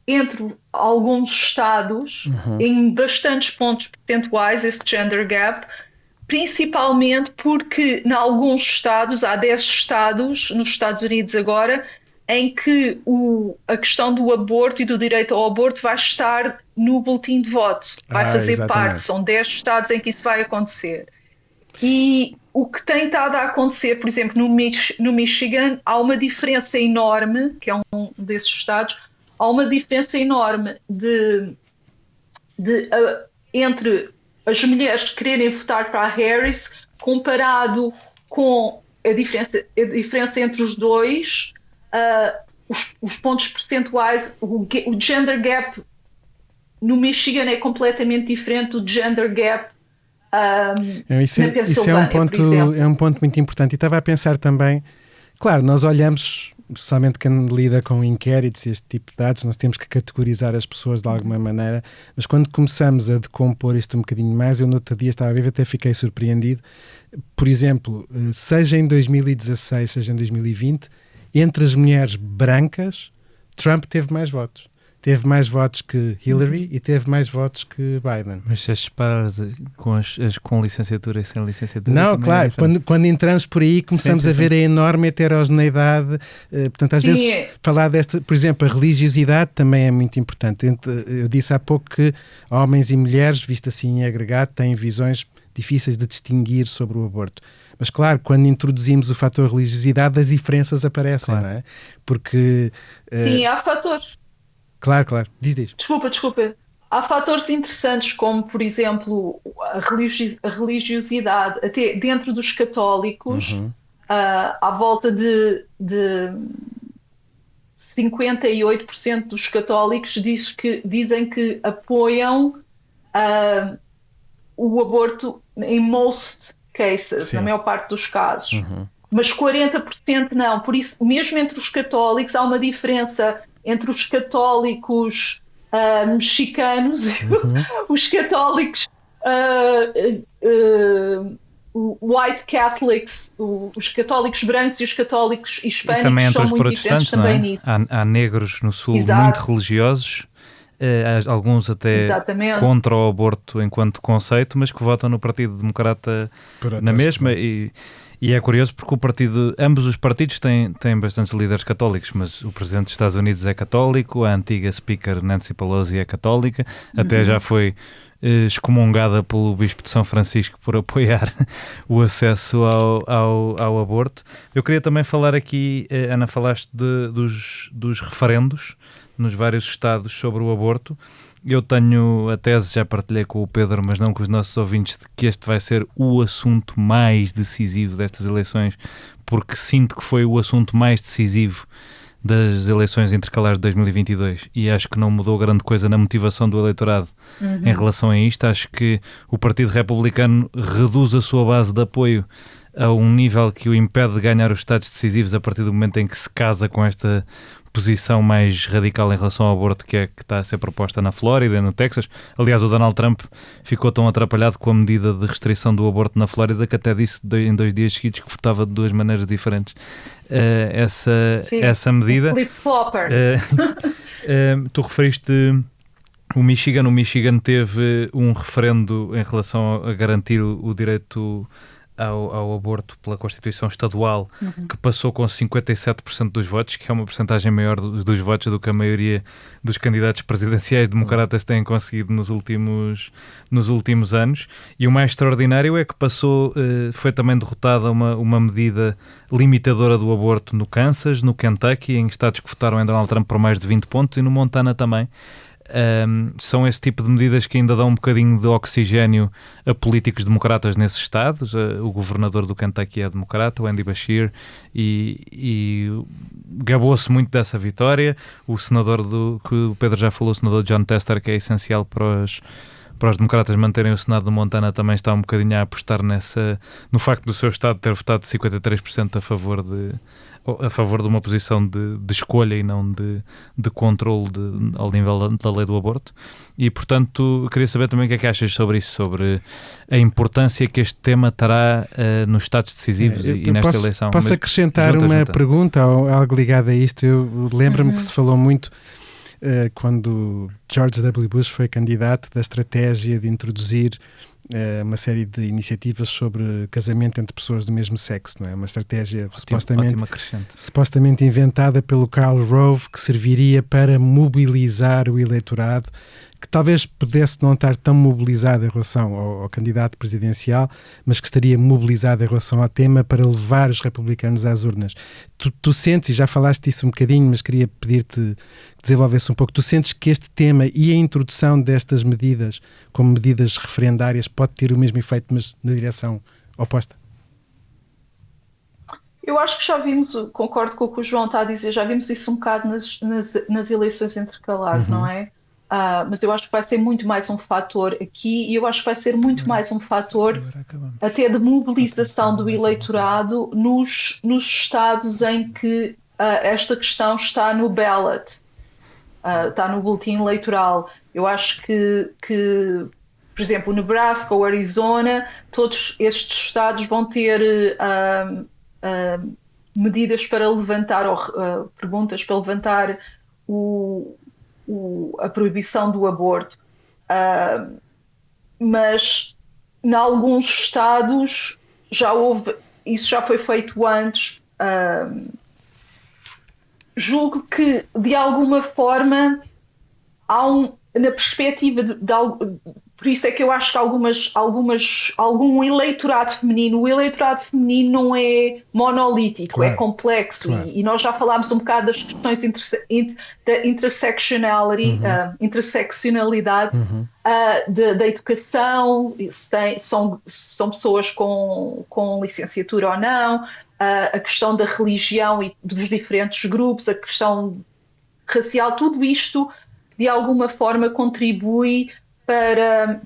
entre alguns estados, em bastantes pontos percentuais, esse gender gap, principalmente porque em alguns estados, há 10 estados nos Estados Unidos agora, em que a questão do aborto e do direito ao aborto vai estar no boletim de voto, vai fazer exatamente. parte, são 10 estados em que isso vai acontecer. E o que tem estado a acontecer, por exemplo, no Michigan, há uma diferença enorme, que é um desses estados, há uma diferença enorme entre as mulheres quererem votar para a Harris comparado com a diferença entre os dois, os pontos percentuais, o gender gap no Michigan é completamente diferente do gender gap Isso é um ponto muito importante. E estava a pensar também, claro, nós olhamos, especialmente quem lida com inquéritos e este tipo de dados, nós temos que categorizar as pessoas de alguma maneira, mas quando começamos a decompor isto um bocadinho mais, eu no outro dia estava a ver, até fiquei surpreendido. Por exemplo, seja em 2016, seja em 2020, entre as mulheres brancas, Trump teve mais votos. Teve mais votos que Hillary e teve mais votos que Biden. Mas se as separas com licenciatura e sem licenciatura... Não, claro, quando entramos por aí começamos a ver a enorme heterogeneidade. Portanto, às vezes falar desta... Por exemplo, a religiosidade também é muito importante. Eu disse há pouco que homens e mulheres, visto assim em agregado, têm visões difíceis de distinguir sobre o aborto. Mas claro, quando introduzimos o fator religiosidade, as diferenças aparecem, não é? Porque... Sim, há fatores. Claro. Diz. Desculpa. Há fatores interessantes como, por exemplo, a religiosidade, até dentro dos católicos, à volta de 58% dos católicos dizem que apoiam o aborto em most cases, Sim. na maior parte dos casos. Mas 40% não. Por isso, mesmo entre os católicos, há uma diferença entre os católicos mexicanos, os católicos white Catholics, os católicos brancos e os católicos hispânicos, e também entre são os muito protestantes, diferentes também não é? nisso. Há negros no sul Exato. muito religiosos, alguns até Exatamente. contra o aborto enquanto conceito, mas que votam no Partido Democrata na mesma. E é curioso porque ambos os partidos têm bastantes líderes católicos, mas o presidente dos Estados Unidos é católico, a antiga speaker Nancy Pelosi é católica, até já foi excomungada pelo Bispo de São Francisco por apoiar o acesso ao aborto. Eu queria também falar aqui, Ana, falaste dos referendos nos vários estados sobre o aborto. Eu tenho a tese, já partilhei com o Pedro, mas não com os nossos ouvintes, de que este vai ser o assunto mais decisivo destas eleições, porque sinto que foi o assunto mais decisivo das eleições intercalares de 2022 e acho que não mudou grande coisa na motivação do eleitorado em relação a isto. Acho que o Partido Republicano reduz a sua base de apoio a um nível que o impede de ganhar os estados decisivos a partir do momento em que se casa com esta posição mais radical em relação ao aborto que está a ser proposta na Flórida e no Texas. Aliás, o Donald Trump ficou tão atrapalhado com a medida de restrição do aborto na Flórida que até disse em 2 dias seguidos que votava de 2 maneiras diferentes essa medida. Flip-flopper. Tu referiste o Michigan. O Michigan teve um referendo em relação a garantir o direito ao aborto pela Constituição Estadual, que passou com 57% dos votos, que é uma percentagem maior dos votos do que a maioria dos candidatos presidenciais democratas têm conseguido nos últimos anos. E o mais extraordinário é que foi também derrotada uma medida limitadora do aborto no Kansas, no Kentucky, em estados que votaram em Donald Trump por mais de 20 pontos, e no Montana também. São esse tipo de medidas que ainda dão um bocadinho de oxigénio a políticos democratas nesses estados. O governador do Kentucky é democrata, o Andy Beshear, e gabou-se muito dessa vitória. O senador que o Pedro já falou, o senador John Tester, que é essencial para para os democratas manterem o Senado de Montana também está um bocadinho a apostar no facto do seu Estado ter votado 53% a favor de uma posição de escolha e não de controle ao nível da lei do aborto. E, portanto, queria saber também o que é que achas sobre isso, sobre a importância que este tema terá nos estados decisivos e nesta eleição. Posso acrescentar uma pergunta ou algo ligado a isto? Eu lembro-me que se falou muito quando George W. Bush foi candidato da estratégia de introduzir uma série de iniciativas sobre casamento entre pessoas do mesmo sexo, não é? Uma estratégia supostamente inventada pelo Karl Rove, que serviria para mobilizar o eleitorado, que talvez pudesse não estar tão mobilizado em relação ao candidato presidencial, mas que estaria mobilizado em relação ao tema para levar os republicanos às urnas. Tu sentes, e já falaste disso um bocadinho, mas queria pedir-te que desenvolvesse um pouco, tu sentes que este tema e a introdução destas medidas, como medidas referendárias, pode ter o mesmo efeito, mas na direção oposta? Eu acho que já vimos, concordo com o que o João está a dizer, já vimos isso um bocado nas eleições intercalares, não é? Mas eu acho que vai ser muito mais um fator aqui, e eu acho que vai ser muito mais um fator até de mobilização do eleitorado nos estados em que esta questão está no ballot, está no boletim eleitoral. Eu acho que, por exemplo, o Nebraska ou Arizona, todos estes estados vão ter medidas para levantar, ou perguntas para levantar a proibição do aborto, mas em alguns estados já houve, isso já foi feito antes. Julgo que de alguma forma há na perspectiva por isso é que eu acho que algum eleitorado feminino, o eleitorado feminino não é monolítico, claro, é complexo, claro. E nós já falámos um bocado das questões da interseccionalidade da educação, são pessoas com licenciatura ou não, a questão da religião e dos diferentes grupos, a questão racial, tudo isto de alguma forma contribui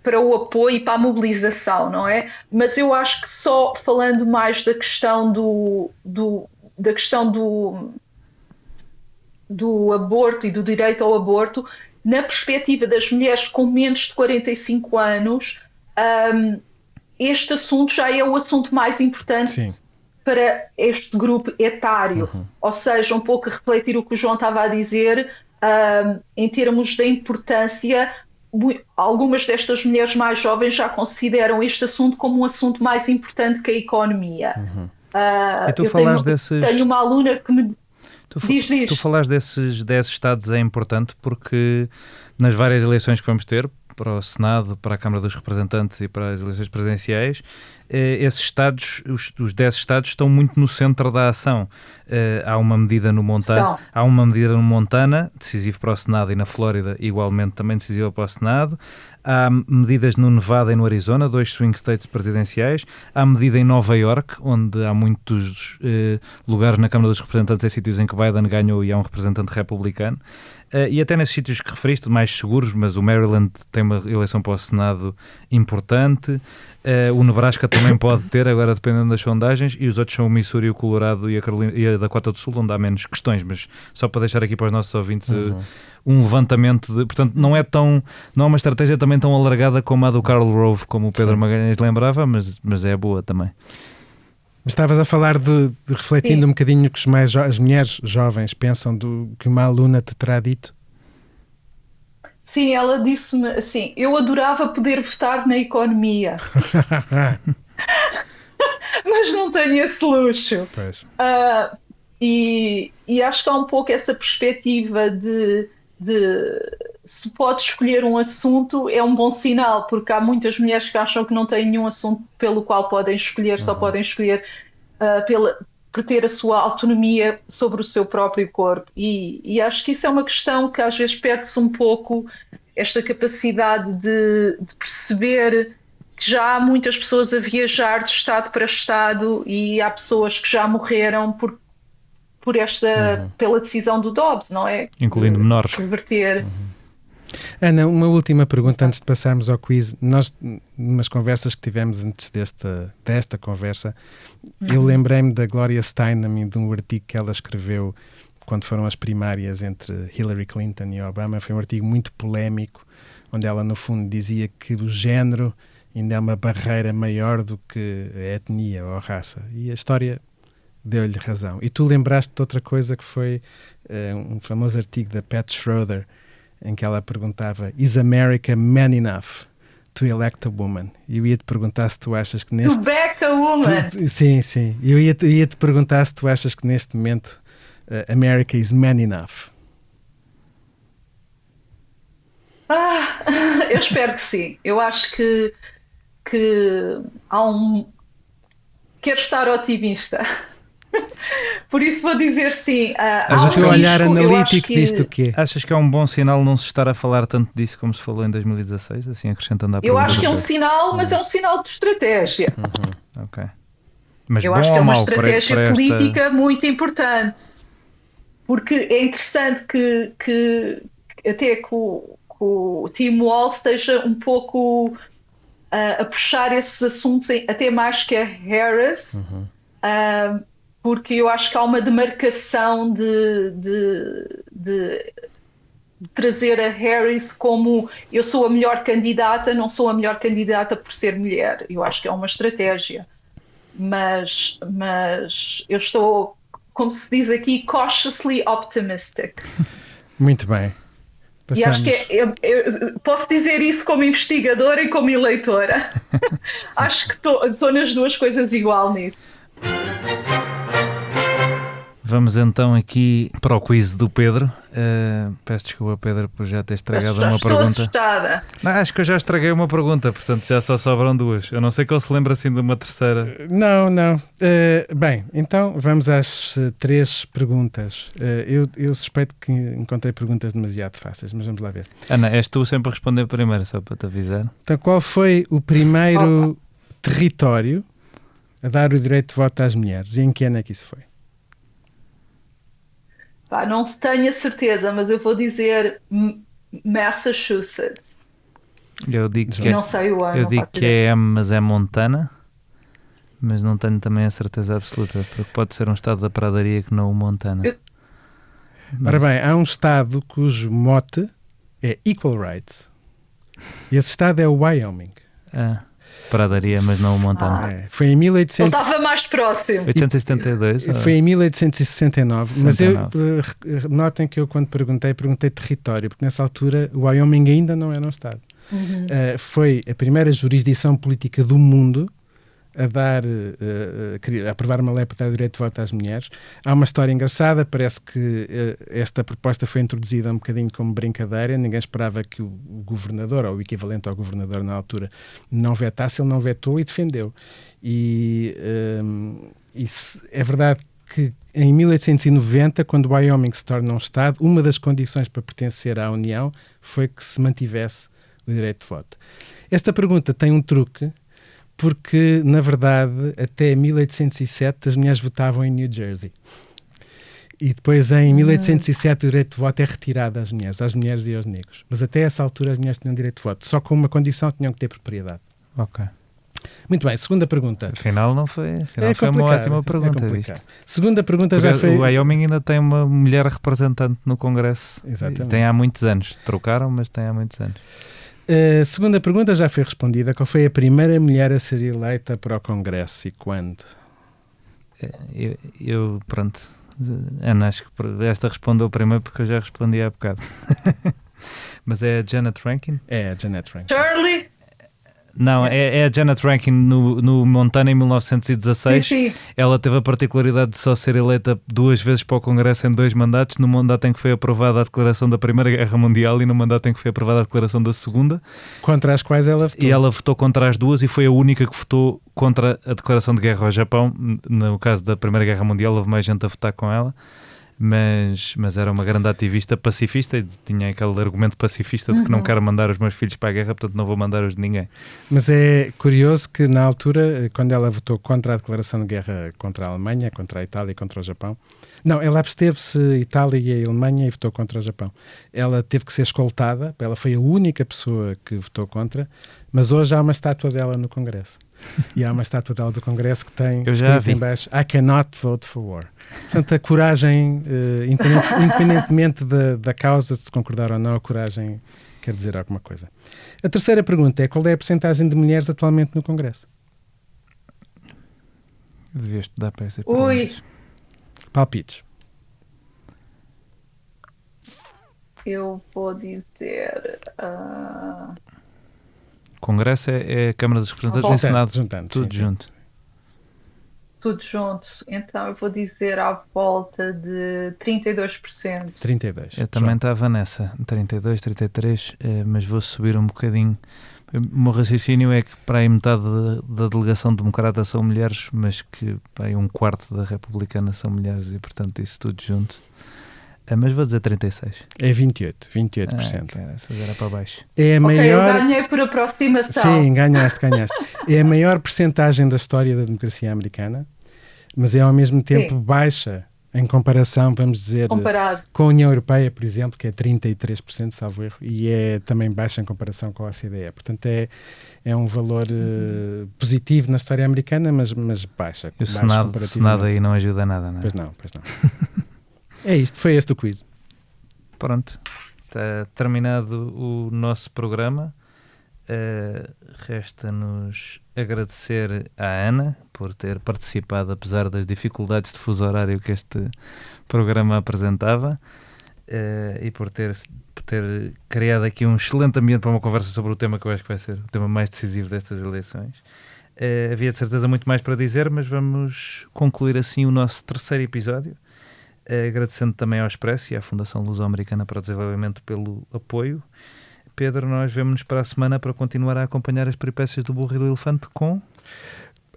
para o apoio e para a mobilização, não é? Mas eu acho que só falando mais da questão do aborto e do direito ao aborto, na perspectiva das mulheres com menos de 45 anos, este assunto já é o assunto mais importante. Sim. Para este grupo etário, ou seja, um pouco a refletir o que o João estava a dizer, em termos da importância. Algumas destas mulheres mais jovens já consideram este assunto como um assunto mais importante que a economia. E tu falaste tenho uma aluna que me diz. Tu falaste desses 10 estados, é importante porque nas várias eleições que vamos ter, para o Senado, para a Câmara dos Representantes e para as eleições presidenciais, esses estados, os 10 estados, estão muito no centro da ação. Há uma medida no Montana, decisivo para o Senado, e na Flórida, igualmente também decisiva para o Senado. Há medidas no Nevada e no Arizona, 2 swing states presidenciais. Há medida em Nova York, onde há muitos lugares na Câmara dos Representantes em sítios em que Biden ganhou e há um representante republicano. E até nesses sítios que referiste, mais seguros, mas o Maryland tem uma eleição para o Senado importante. O Nebraska também pode ter, agora dependendo das sondagens, e os outros são o Missouri, o Colorado e a Dakota do Sul, onde há menos questões, mas só para deixar aqui para os nossos ouvintes um levantamento portanto, não é uma estratégia também tão alargada como a do Karl Rove, como o Pedro Magalhães lembrava, mas é boa também. Mas estavas a falar de refletindo Sim. um bocadinho que as mulheres jovens pensam do que uma aluna te terá dito. Sim, ela disse-me assim, eu adorava poder votar na economia, mas não tenho esse luxo. E acho que há um pouco essa perspectiva de se pode escolher um assunto, é um bom sinal, porque há muitas mulheres que acham que não têm nenhum assunto pelo qual podem escolher, só podem escolher por ter a sua autonomia sobre o seu próprio corpo. E acho que isso é uma questão que às vezes perde-se um pouco, esta capacidade de perceber que já há muitas pessoas a viajar de estado para estado e há pessoas que já morreram pela decisão do Dobbs, não é? Incluindo menores. Reverter. Ana, uma última pergunta antes de passarmos ao quiz. Nós, numas conversas que tivemos antes desta conversa, eu lembrei-me da Gloria Steinem, de um artigo que ela escreveu quando foram as primárias entre Hillary Clinton e Obama. Foi um artigo muito polémico, onde ela, no fundo, dizia que o género ainda é uma barreira maior do que a etnia ou a raça. E a história deu-lhe razão. E tu lembraste de outra coisa que foi um famoso artigo da Pat Schroeder, em que ela perguntava: Is America man enough to elect a woman? E eu ia-te perguntar se tu achas que neste... To back a woman! Sim. Eu ia-te perguntar se tu achas que neste momento America is man enough. Eu espero que sim. Eu acho que há um... Quero estar otimista. Por isso vou dizer sim. Mas o teu olhar analítico diz-te o quê? Achas que é um bom sinal não se estar a falar tanto disso como se falou em 2016, assim acrescentando à pergunta? Eu acho que é um sinal, mas é um sinal de estratégia. Ok. Mas Eu bom acho que é ou uma mau estratégia para política muito importante. Porque é interessante que até que o Tim Walz esteja um pouco a puxar esses assuntos até mais que a Harris, porque eu acho que há uma demarcação de trazer a Harris como eu sou a melhor candidata, não sou a melhor candidata por ser mulher. Eu acho que é uma estratégia. Mas eu estou, como se diz aqui, cautiously optimistic. Muito bem. E acho que eu posso dizer isso como investigadora e como eleitora. Acho que estou nas duas coisas igual nisso. Vamos então aqui para o quiz do Pedro. Peço desculpa, Pedro, por já ter estragado uma pergunta. Estou assustada. Não, acho que eu já estraguei uma pergunta, portanto já só sobram duas. Eu não sei que ele se lembra assim de uma terceira. Não. Bem, então vamos às 3 perguntas. Eu suspeito que encontrei perguntas demasiado fáceis, mas vamos lá ver. Ana, és tu sempre a responder primeiro, só para te avisar. Então, qual foi o primeiro território a dar o direito de voto às mulheres? E em que ano é que isso foi? Não tenho a certeza, mas eu vou dizer Massachusetts. Eu digo que não sei o ano. Eu digo que é, mas é Montana, mas não tenho também a certeza absoluta, porque pode ser um estado da pradaria que não o Montana. Ora bem, há um estado cujo mote é Equal Rights. E esse estado é o Wyoming. Pradaria, mas não o Montana. Foi em 1800... Eu estava mais próximo. 872? Foi em 1869. Mas notem que eu, quando perguntei território, porque nessa altura o Wyoming ainda não era um estado. Foi a primeira jurisdição política do mundo a aprovar uma lei para dar direito de voto às mulheres. Há uma história engraçada, parece que esta proposta foi introduzida um bocadinho como brincadeira, ninguém esperava que o governador, ou o equivalente ao governador na altura, não vetasse, ele não vetou e defendeu. E é verdade que em 1890, quando o Wyoming se torna um estado, uma das condições para pertencer à União foi que se mantivesse o direito de voto. Esta pergunta tem um truque, porque, na verdade, até 1807 as mulheres votavam em New Jersey. E depois, em 1807, o direito de voto é retirado às mulheres e aos negros. Mas até essa altura as mulheres tinham direito de voto, só com uma condição: tinham que ter propriedade. Ok. Muito bem, segunda pergunta. Afinal não foi, foi uma ótima pergunta. Segunda pergunta porque já foi... O Wyoming ainda tem uma mulher representante no Congresso. Exatamente. Tem há muitos anos. Trocaram, mas tem há muitos anos. A segunda pergunta já foi respondida. Qual foi a primeira mulher a ser eleita para o Congresso e quando? Pronto, Ana, acho que esta respondeu primeiro porque eu já respondi há bocado. Mas é a Janet Rankin? É a Janet Rankin. Shirley? Não, é a Janet Rankin no Montana em 1916. Sim. Ela teve a particularidade de só ser eleita 2 vezes para o Congresso em 2 mandatos, no mandato em que foi aprovada a declaração da Primeira Guerra Mundial e no mandato em que foi aprovada a declaração da Segunda. Contra as quais ela votou. E ela votou contra as duas e foi a única que votou contra a declaração de guerra ao Japão. No caso da Primeira Guerra Mundial houve mais gente a votar com ela. mas era uma grande ativista pacifista e tinha aquele argumento pacifista de que não quero mandar os meus filhos para a guerra, portanto não vou mandar-os de ninguém. Mas é curioso que na altura, quando ela votou contra a declaração de guerra contra a Alemanha, contra a Itália e contra o Japão, não, ela absteve-se Itália e a Alemanha e votou contra o Japão. Ela teve que ser escoltada, ela foi a única pessoa que votou contra, mas hoje há uma estátua dela no Congresso. E há uma estátua dela do Congresso que tem escrito em baixo I cannot vote for war. Portanto, a coragem, independentemente da causa, de se concordar ou não, a coragem quer dizer alguma coisa. A terceira pergunta é: qual é a percentagem de mulheres atualmente no Congresso? Devias dar para essas perguntas. Palpites. Eu vou dizer... Congresso é a Câmara dos Representantes e Senado, juntando, tudo sim, junto. Sim. Tudo junto. Então eu vou dizer à volta de 32%. 32. Eu também estava nessa, 32, 33, mas vou subir um bocadinho. O meu raciocínio é que para aí metade da delegação democrata são mulheres, mas que para aí um quarto da republicana são mulheres e, portanto, isso tudo junto. Mas vou dizer 36. É 28%. Cara, essa era para baixo. É a Ok, maior... eu ganhei por aproximação. Sim, ganhaste. É a maior percentagem da história da democracia americana, mas é ao mesmo tempo baixa em comparação, vamos dizer, com a União Europeia, por exemplo, que é 33%, salvo erro, e é também baixa em comparação com a OCDE. Portanto, é um valor positivo na história americana, mas baixa. E o Senado aí não ajuda nada, não é? Pois não. É isto, foi este o quiz. Pronto, está terminado o nosso programa. Resta-nos agradecer à Ana por ter participado, apesar das dificuldades de fuso horário que este programa apresentava, e por ter criado aqui um excelente ambiente para uma conversa sobre o tema que eu acho que vai ser o tema mais decisivo destas eleições. Havia de certeza muito mais para dizer, mas vamos concluir assim o nosso terceiro episódio, agradecendo também ao Expresso e à Fundação Luso-Americana para o Desenvolvimento pelo apoio. Pedro, nós vemo-nos para a semana para continuar a acompanhar as peripécias do burro e do elefante com...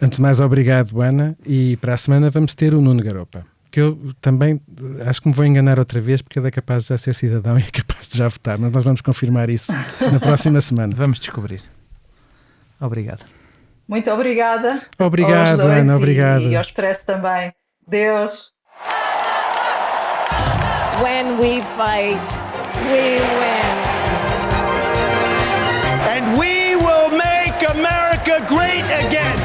Antes de mais, obrigado, Ana. E para a semana vamos ter o Nuno Garopa, que eu também acho que me vou enganar outra vez, porque ele é capaz de já ser cidadão e é capaz de já votar, mas nós vamos confirmar isso na próxima semana. Vamos descobrir. Obrigado. Muito obrigada. Obrigado, Ana, obrigado. E ao Expresso também. Deus. When we fight, we win. And we will make America great again.